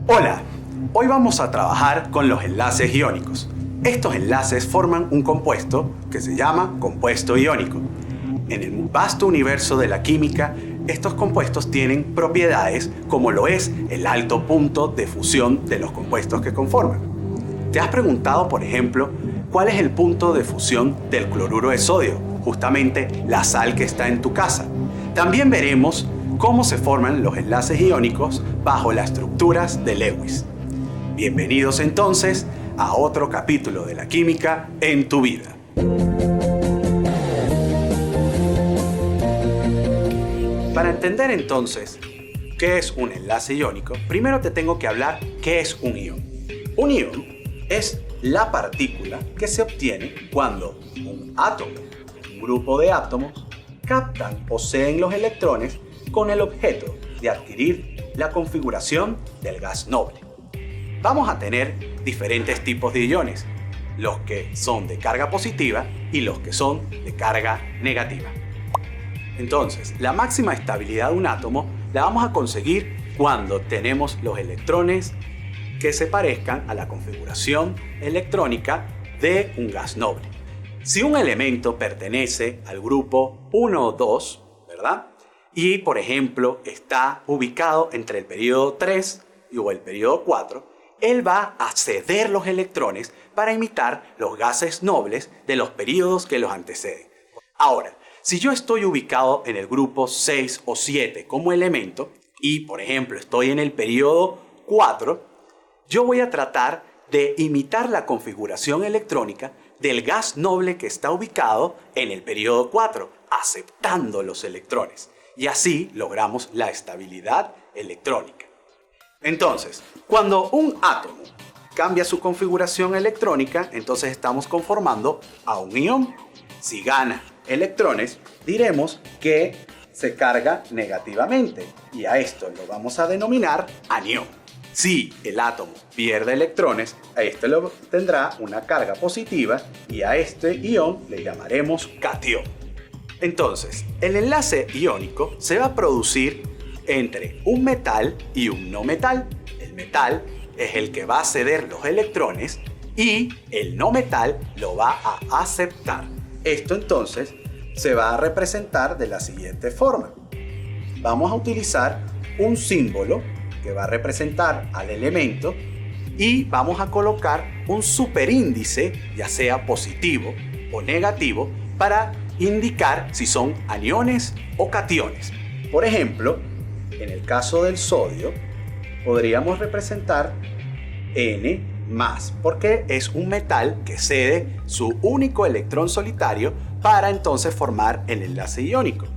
Hola, hoy vamos a trabajar con los enlaces iónicos. Estos enlaces forman un compuesto que se llama compuesto iónico. En el vasto universo de la química, estos compuestos tienen propiedades como lo es el alto punto de fusión de los compuestos que conforman. ¿Te has preguntado, por ejemplo, cuál es el punto de fusión del cloruro de sodio, justamente la sal que está en tu casa? También veremos cómo se forman los enlaces iónicos bajo las estructuras de Lewis. Bienvenidos entonces a otro capítulo de la química en tu vida. Para entender entonces qué es un enlace iónico, primero te tengo que hablar qué es un ión. Un ión es la partícula que se obtiene cuando un átomo, un grupo de átomos, captan o ceden los electrones con el objeto de adquirir la configuración del gas noble. Vamos a tener diferentes tipos de iones, los que son de carga positiva y los que son de carga negativa. Entonces, la máxima estabilidad de un átomo la vamos a conseguir cuando tenemos los electrones que se parezcan a la configuración electrónica de un gas noble. Si un elemento pertenece al grupo 1 o 2, ¿verdad? Y, por ejemplo, está ubicado entre el periodo 3 o el periodo 4, él va a ceder los electrones para imitar los gases nobles de los periodos que los anteceden. Ahora, si yo estoy ubicado en el grupo 6 o 7 como elemento y, por ejemplo, estoy en el periodo 4, yo voy a tratar de imitar la configuración electrónica del gas noble que está ubicado en el periodo 4, aceptando los electrones. Y así logramos la estabilidad electrónica. Entonces, cuando un átomo cambia su configuración electrónica, entonces estamos conformando a un ión. Si gana electrones, diremos que se carga negativamente y a esto lo vamos a denominar anión. Si el átomo pierde electrones, a este lo tendrá una carga positiva y a este ión le llamaremos catión. Entonces, el enlace iónico se va a producir entre un metal y un no metal. El metal es el que va a ceder los electrones y el no metal lo va a aceptar. Esto entonces se va a representar de la siguiente forma. Vamos a utilizar un símbolo que va a representar al elemento y vamos a colocar un superíndice, ya sea positivo o negativo, para indicar si son aniones o cationes. Por ejemplo, en el caso del sodio, podríamos representar N+, porque es un metal que cede su único electrón solitario para entonces formar el enlace iónico.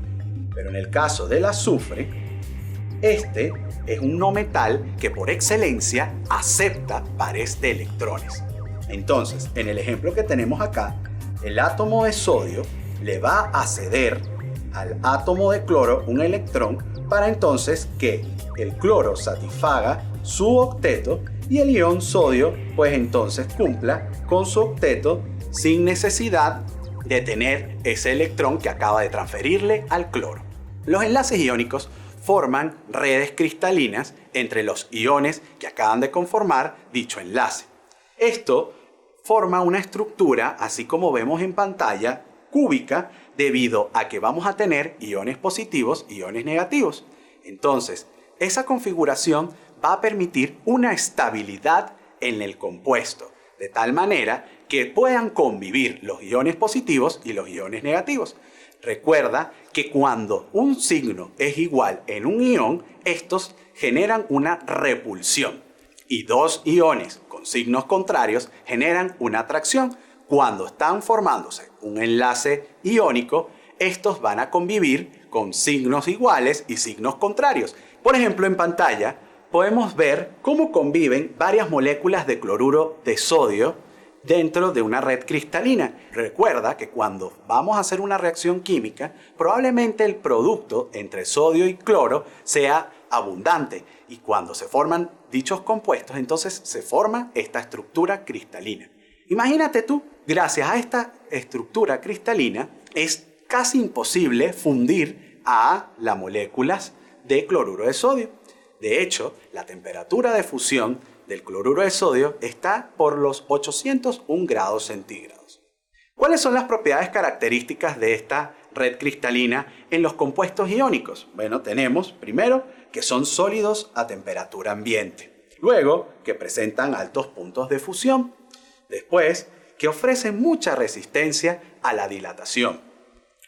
Pero en el caso del azufre, este es un no metal que por excelencia acepta pares de electrones. Entonces, en el ejemplo que tenemos acá, el átomo de sodio le va a ceder al átomo de cloro un electrón para entonces que el cloro satisfaga su octeto y el ion sodio pues entonces cumpla con su octeto sin necesidad de tener ese electrón que acaba de transferirle al cloro. Los enlaces iónicos forman redes cristalinas entre los iones que acaban de conformar dicho enlace. Esto forma una estructura, así como vemos en pantalla, cúbica, debido a que vamos a tener iones positivos y iones negativos. Entonces, esa configuración va a permitir una estabilidad en el compuesto, de tal manera que puedan convivir los iones positivos y los iones negativos. Recuerda que cuando un signo es igual en un ión, estos generan una repulsión y dos iones con signos contrarios generan una atracción. Cuando están formándose un enlace iónico, estos van a convivir con signos iguales y signos contrarios. Por ejemplo, en pantalla podemos ver cómo conviven varias moléculas de cloruro de sodio dentro de una red cristalina. Recuerda que cuando vamos a hacer una reacción química, probablemente el producto entre sodio y cloro sea abundante y cuando se forman dichos compuestos, entonces se forma esta estructura cristalina. Imagínate tú, gracias a esta estructura cristalina, es casi imposible fundir a las moléculas de cloruro de sodio. De hecho, la temperatura de fusión del cloruro de sodio está por los 801 grados centígrados. ¿Cuáles son las propiedades características de esta red cristalina en los compuestos iónicos? Bueno, tenemos primero que son sólidos a temperatura ambiente, luego que presentan altos puntos de fusión, después que ofrecen mucha resistencia a la dilatación,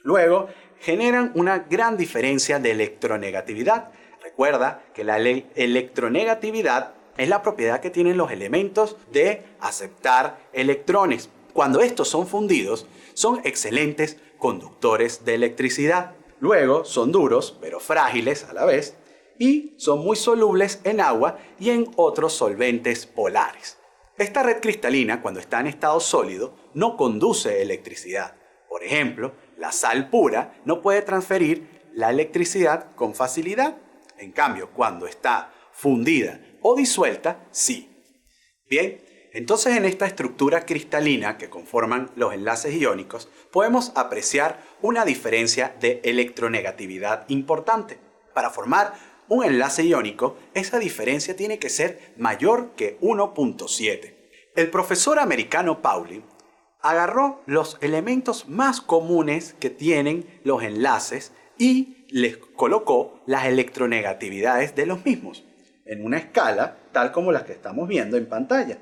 luego generan una gran diferencia de electronegatividad. Recuerda que la electronegatividad es la propiedad que tienen los elementos de aceptar electrones. Cuando estos son fundidos, son excelentes conductores de electricidad. Luego son duros, pero frágiles a la vez, y son muy solubles en agua y en otros solventes polares. Esta red cristalina, cuando está en estado sólido, no conduce electricidad. Por ejemplo, la sal pura no puede transferir la electricidad con facilidad. En cambio, cuando está fundida o disuelta, sí. Bien, entonces en esta estructura cristalina que conforman los enlaces iónicos, podemos apreciar una diferencia de electronegatividad importante. Para formar un enlace iónico, esa diferencia tiene que ser mayor que 1.7. El profesor americano Pauli agarró los elementos más comunes que tienen los enlaces y les colocó las electronegatividades de los mismos en una escala tal como las que estamos viendo en pantalla.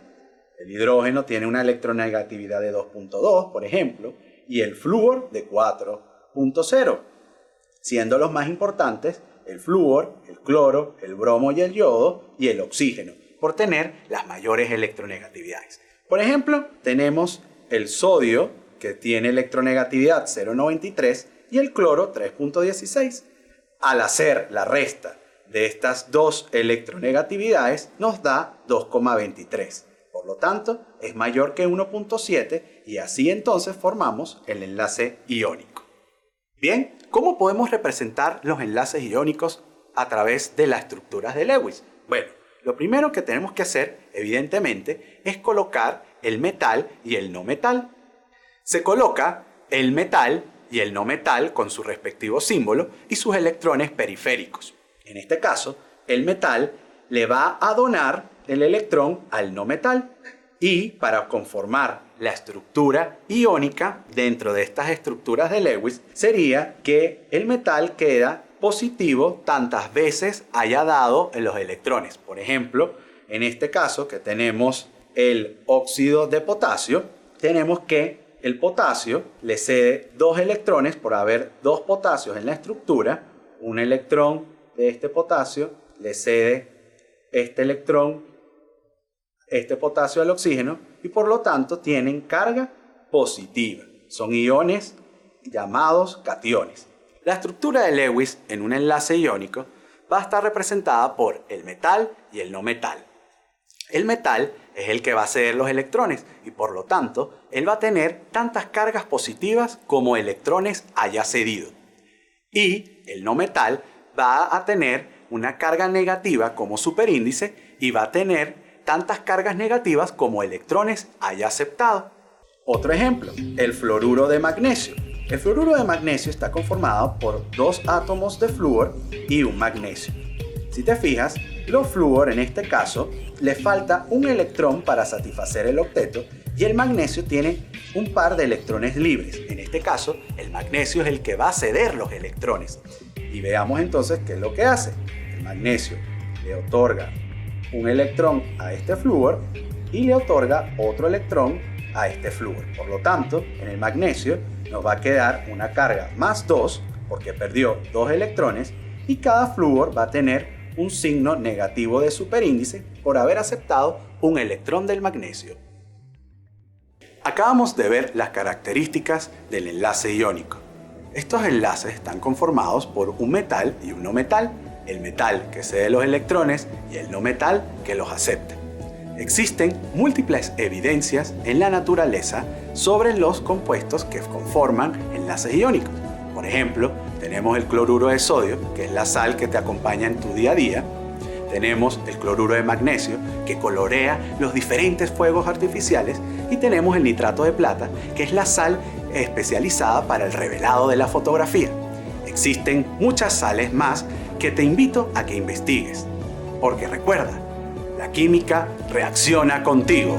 El hidrógeno tiene una electronegatividad de 2.2, por ejemplo, y el flúor de 4.0, siendo los más importantes el flúor, el cloro, el bromo y el yodo y el oxígeno, por tener las mayores electronegatividades. Por ejemplo, tenemos el sodio, que tiene electronegatividad 0.93, y el cloro 3.16. Al hacer la resta de estas dos electronegatividades, nos da 2.23. Por lo tanto, es mayor que 1.7 y así entonces formamos el enlace iónico. Bien, ¿cómo podemos representar los enlaces iónicos a través de las estructuras de Lewis? Bueno, lo primero que tenemos que hacer, evidentemente, es colocar el metal y el no metal. Se coloca el metal y el no metal con su respectivo símbolo y sus electrones periféricos. En este caso, el metal le va a donar el electrón al no metal y para conformar la estructura iónica dentro de estas estructuras de Lewis sería que el metal queda positivo tantas veces haya dado en los electrones. Por ejemplo, en este caso que tenemos el óxido de potasio, tenemos que el potasio le cede 2 electrones por haber 2 potasios en la estructura. Un electrón de este potasio le cede este electrón, este potasio al oxígeno, y por lo tanto tienen carga positiva. Son iones llamados cationes. La estructura de Lewis en un enlace iónico va a estar representada por el metal y el no metal. El metal es el que va a ceder los electrones y por lo tanto él va a tener tantas cargas positivas como electrones haya cedido. Y el no metal va a tener una carga negativa como superíndice y va a tener tantas cargas negativas como electrones haya aceptado. Otro ejemplo, el fluoruro de magnesio. El fluoruro de magnesio está conformado por 2 átomos de flúor y un magnesio. Si te fijas, los flúor en este caso le falta un electrón para satisfacer el octeto y el magnesio tiene un par de electrones libres. En este caso, el magnesio es el que va a ceder los electrones. Y veamos entonces qué es lo que hace. El magnesio le otorga un electrón a este flúor y le otorga otro electrón a este flúor. Por lo tanto, en el magnesio nos va a quedar una carga más 2 porque perdió 2 electrones y cada flúor va a tener un signo negativo de superíndice por haber aceptado un electrón del magnesio. Acabamos de ver las características del enlace iónico. Estos enlaces están conformados por un metal y un no metal, el metal que cede los electrones y el no metal que los acepta. Existen múltiples evidencias en la naturaleza sobre los compuestos que conforman enlaces iónicos. Por ejemplo, tenemos el cloruro de sodio, que es la sal que te acompaña en tu día a día. Tenemos el cloruro de magnesio, que colorea los diferentes fuegos artificiales. Y tenemos el nitrato de plata, que es la sal especializada para el revelado de la fotografía. Existen muchas sales más que te invito a que investigues. Porque recuerda, la química reacciona contigo.